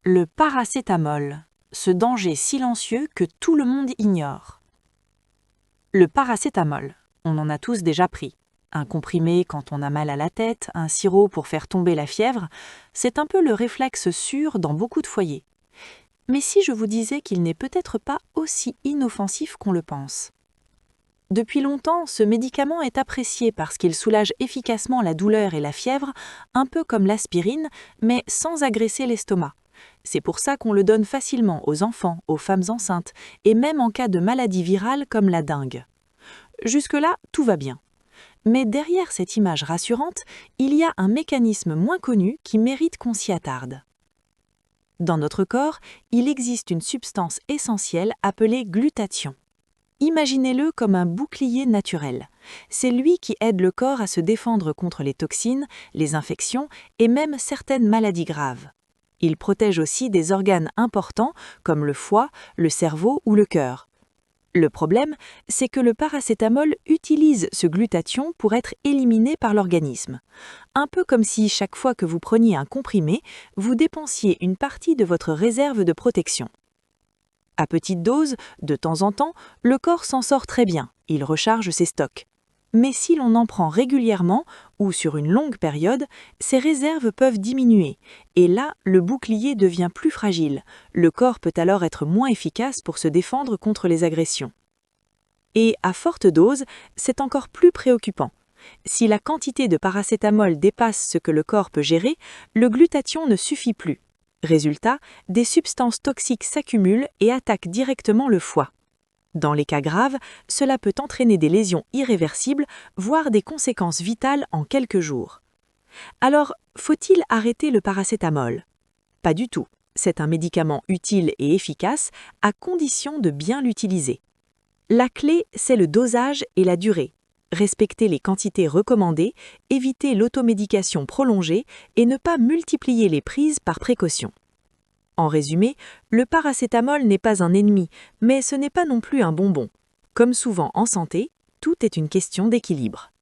Le paracétamol, ce danger silencieux que tout le monde ignore. Le paracétamol, on en a tous déjà pris. Un comprimé quand on a mal à la tête, un sirop pour faire tomber la fièvre, c'est un peu le réflexe sûr dans beaucoup de foyers. Mais si je vous disais qu'il n'est peut-être pas aussi inoffensif qu'on le pense? Depuis longtemps, ce médicament est apprécié parce qu'il soulage efficacement la douleur et la fièvre, un peu comme l'aspirine, mais sans agresser l'estomac. C'est pour ça qu'on le donne facilement aux enfants, aux femmes enceintes, et même en cas de maladie virale comme la dengue. Jusque-là, tout va bien. Mais derrière cette image rassurante, il y a un mécanisme moins connu qui mérite qu'on s'y attarde. Dans notre corps, il existe une substance essentielle appelée glutathion. Imaginez-le comme un bouclier naturel. C'est lui qui aide le corps à se défendre contre les toxines, les infections et même certaines maladies graves. Il protège aussi des organes importants comme le foie, le cerveau ou le cœur. Le problème, c'est que le paracétamol utilise ce glutathion pour être éliminé par l'organisme. Un peu comme si chaque fois que vous preniez un comprimé, vous dépensiez une partie de votre réserve de protection. À petite dose, de temps en temps, le corps s'en sort très bien, il recharge ses stocks. Mais si l'on en prend régulièrement ou sur une longue période, ces réserves peuvent diminuer, et là, le bouclier devient plus fragile. Le corps peut alors être moins efficace pour se défendre contre les agressions. Et à forte dose, c'est encore plus préoccupant. Si la quantité de paracétamol dépasse ce que le corps peut gérer, le glutathion ne suffit plus. Résultat, des substances toxiques s'accumulent et attaquent directement le foie. Dans les cas graves, cela peut entraîner des lésions irréversibles, voire des conséquences vitales en quelques jours. Alors, faut-il arrêter le paracétamol? Pas du tout. C'est un médicament utile et efficace, à condition de bien l'utiliser. La clé, c'est le dosage et la durée. Respecter les quantités recommandées, éviter l'automédication prolongée et ne pas multiplier les prises par précaution. En résumé, le paracétamol n'est pas un ennemi, mais ce n'est pas non plus un bonbon. Comme souvent en santé, tout est une question d'équilibre.